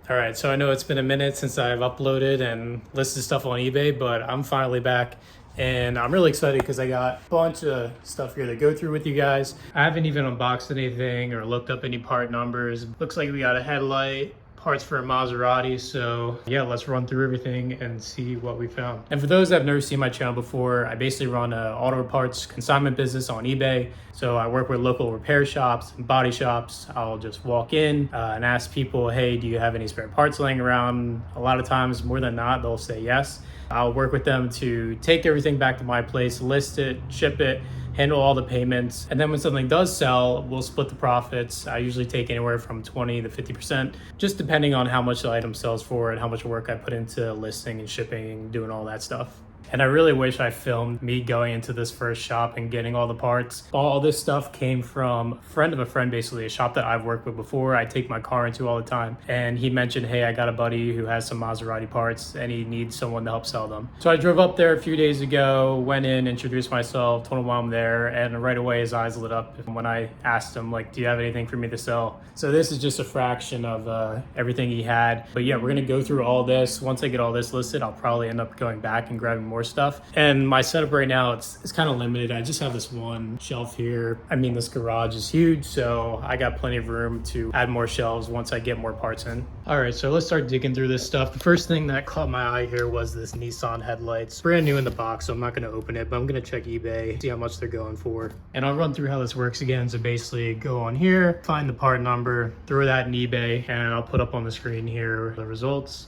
All right, so I know it's been a minute since I've uploaded and listed stuff on eBay, but I'm finally back and I'm really excited because I got a bunch of stuff here to go through with you guys. I haven't even unboxed anything or looked up any part numbers. Looks like we got a headlight, parts for a Maserati. So yeah, let's run through everything and see what we found. And for those that have never seen my channel before, I basically run an auto parts consignment business on eBay. So I work with local repair shops and body shops. I'll just walk in and ask people, hey, do you have any spare parts laying around? A lot of times, more than not, they'll say yes. I'll work with them to take everything back to my place, list it, ship it, handle all the payments. And then when something does sell, we'll split the profits. I usually take anywhere from 20 to 50%, just depending on how much the item sells for and how much work I put into listing and shipping and doing all that stuff. And I really wish I filmed me going into this first shop and getting all the parts. All this stuff came from a friend of a friend, basically a shop that I've worked with before. I take my car into all the time. And he mentioned, hey, I got a buddy who has some Maserati parts and he needs someone to help sell them. So I drove up there a few days ago, went in, introduced myself, told him why I'm there. And right away his eyes lit up when I asked him, like, do you have anything for me to sell? So this is just a fraction of everything he had. But yeah, we're gonna go through all this. Once I get all this listed, I'll probably end up going back and grabbing more stuff. And my setup right now, it's kind of limited. I just have this one shelf here. I mean, this garage is huge, so I got plenty of room to add more shelves once I get more parts in. All right, so let's start digging through this stuff. The first thing that caught my eye here was this Nissan headlights. Brand new in the box, so I'm not gonna open it, but I'm gonna check eBay, see how much they're going for. And I'll run through how this works again. So basically go on here, find the part number, throw that in eBay, and I'll put up on the screen here the results.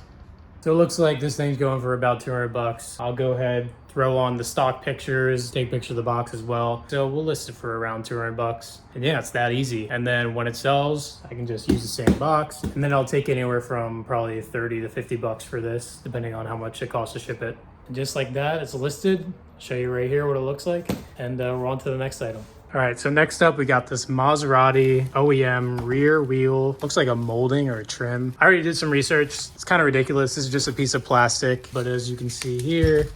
So it looks like this thing's going for about 200 bucks. I'll go ahead, throw on the stock pictures, take a picture of the box as well. So we'll list it for around 200 bucks. And yeah, it's that easy. And then when it sells, I can just use the same box. And then I'll take anywhere from probably 30 to 50 bucks for this, depending on how much it costs to ship it. And just like that, it's listed. I'll show you right here what it looks like. And we're on to the next item. All right, so next up we got this Maserati OEM rear wheel. Looks like a molding or a trim. I already did some research. It's kind of ridiculous. This is just a piece of plastic, but as you can see here,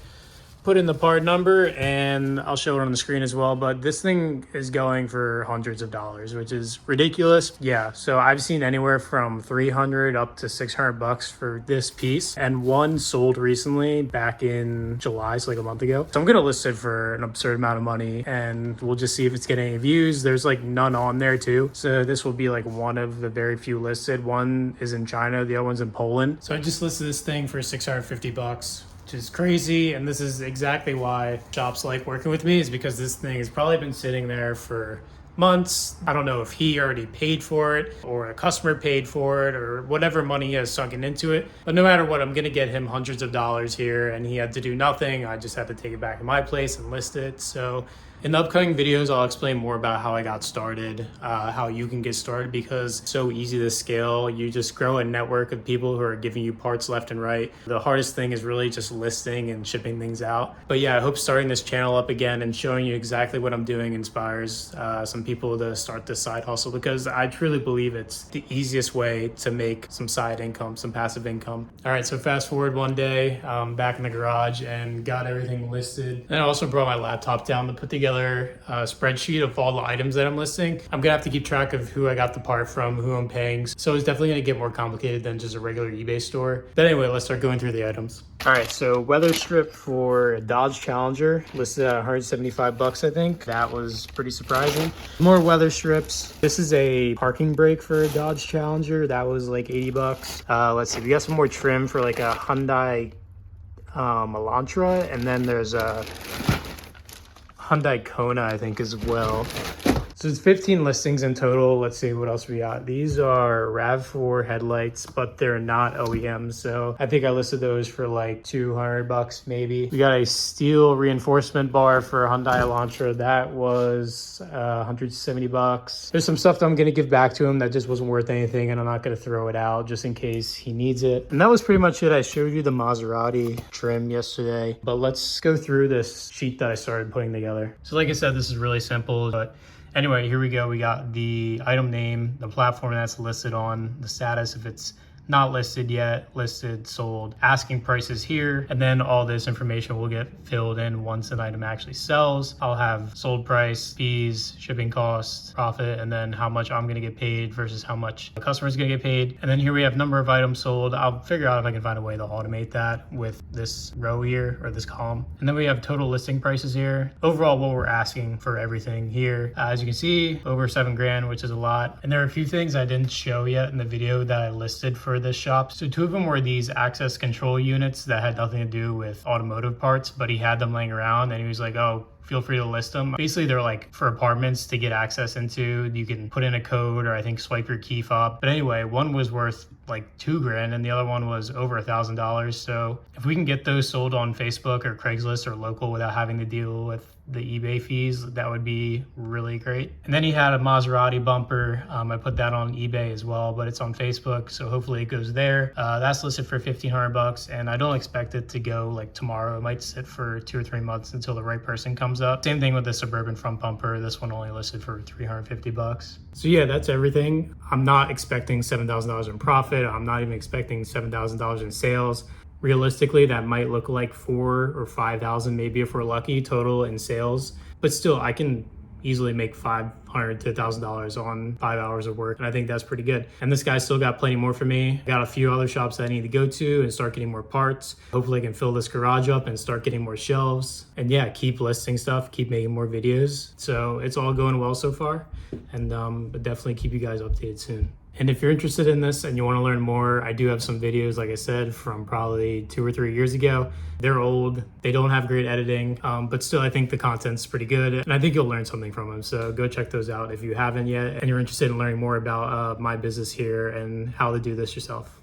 put in the part number and I'll show it on the screen as well, but this thing is going for hundreds of dollars, which is ridiculous. Yeah, so I've seen anywhere from 300 up to 600 bucks for this piece, and one sold recently back in July, so like a month ago. So I'm gonna list it for an absurd amount of money and we'll just see if it's getting any views. There's like none on there too, so this will be like one of the very few listed. One is in China, the other one's in Poland. So I just listed this thing for 650 bucks. Which is crazy, and this is exactly why shops like working with me, is because this thing has probably been sitting there for months. I don't know if he already paid for it or a customer paid for it or whatever money he has sunken into it, but no matter what, I'm gonna get him hundreds of dollars here and he had to do nothing. I just had to take it back to my place and list it. So in the upcoming videos, I'll explain more about how I got started, how you can get started, because it's so easy to scale. You just grow a network of people who are giving you parts left and right. The hardest thing is really just listing and shipping things out. But yeah, I hope starting this channel up again and showing you exactly what I'm doing inspires some people to start this side hustle, because I truly believe it's the easiest way to make some side income, some passive income. All right, so fast forward one day, I'm back in the garage and got everything listed. And I also brought my laptop down to put together a spreadsheet of all the items that I'm listing. I'm gonna have to keep track of who I got the part from, who I'm paying. So it's definitely gonna get more complicated than just a regular eBay store. But anyway, let's start going through the items. All right, so weather strip for a Dodge Challenger, listed at 175 bucks, I think. That was pretty surprising. More weather strips. This is a parking brake for a Dodge Challenger. That was like 80 bucks. Let's see, we got some more trim for like a Hyundai Elantra, and then there's a Hyundai Kona, I think, as well. So it's 15 listings in total. Let's see what else we got. These are RAV4 headlights, but they're not OEM. So I think I listed those for like 200 bucks maybe. We got a steel reinforcement bar for Hyundai Elantra. That was 170 bucks. There's some stuff that I'm gonna give back to him that just wasn't worth anything, and I'm not gonna throw it out just in case he needs it. And that was pretty much it. I showed you the Maserati trim yesterday, but let's go through this sheet that I started putting together. So like I said, this is really simple, but anyway, here we go. We got the item name, the platform that's listed on, the status, if it's not listed yet, listed, sold, asking prices here, and then all this information will get filled in once an item actually sells. I'll have sold price, fees, shipping costs, profit, and then how much I'm gonna get paid versus how much the customer is gonna get paid. And then here we have number of items sold. I'll figure out if I can find a way to automate that with this row here, or this column. And then we have total listing prices here. Overall, what we're asking for everything here. As you can see, over 7 grand, which is a lot. And there are a few things I didn't show yet in the video that I listed for this shop. So 2 of them were these access control units that had nothing to do with automotive parts, but he had them laying around and he was like, oh, feel free to list them. Basically, they're like for apartments to get access into. You can put in a code or I think swipe your key fob. But anyway, one was worth like 2 grand and the other one was over $1,000. So if we can get those sold on Facebook or Craigslist or local without having to deal with the eBay fees, that would be really great. And then he had a Maserati bumper. I put that on eBay as well, but it's on Facebook, so hopefully it goes there. That's listed for $1,500 and I don't expect it to go like tomorrow. It might sit for 2 or 3 months until the right person comes up. Same thing with the Suburban front bumper. This one only listed for $350. So yeah, that's everything. I'm not expecting $7,000 in profit. I'm not even expecting $7,000 in sales. Realistically, that might look like 4,000 or 5,000 maybe if we're lucky total in sales. But still, I can easily make $500 to $1,000 on 5 hours of work. And I think that's pretty good. And this guy's still got plenty more for me. Got a few other shops that I need to go to and start getting more parts. Hopefully I can fill this garage up and start getting more shelves. And yeah, keep listing stuff, keep making more videos. So it's all going well so far. And but definitely keep you guys updated soon. And if you're interested in this and you want to learn more, I do have some videos, like I said, from probably 2 or 3 years ago. They're old, they don't have great editing, but still I think the content's pretty good and I think you'll learn something from them. So go check those out if you haven't yet and you're interested in learning more about my business here and how to do this yourself.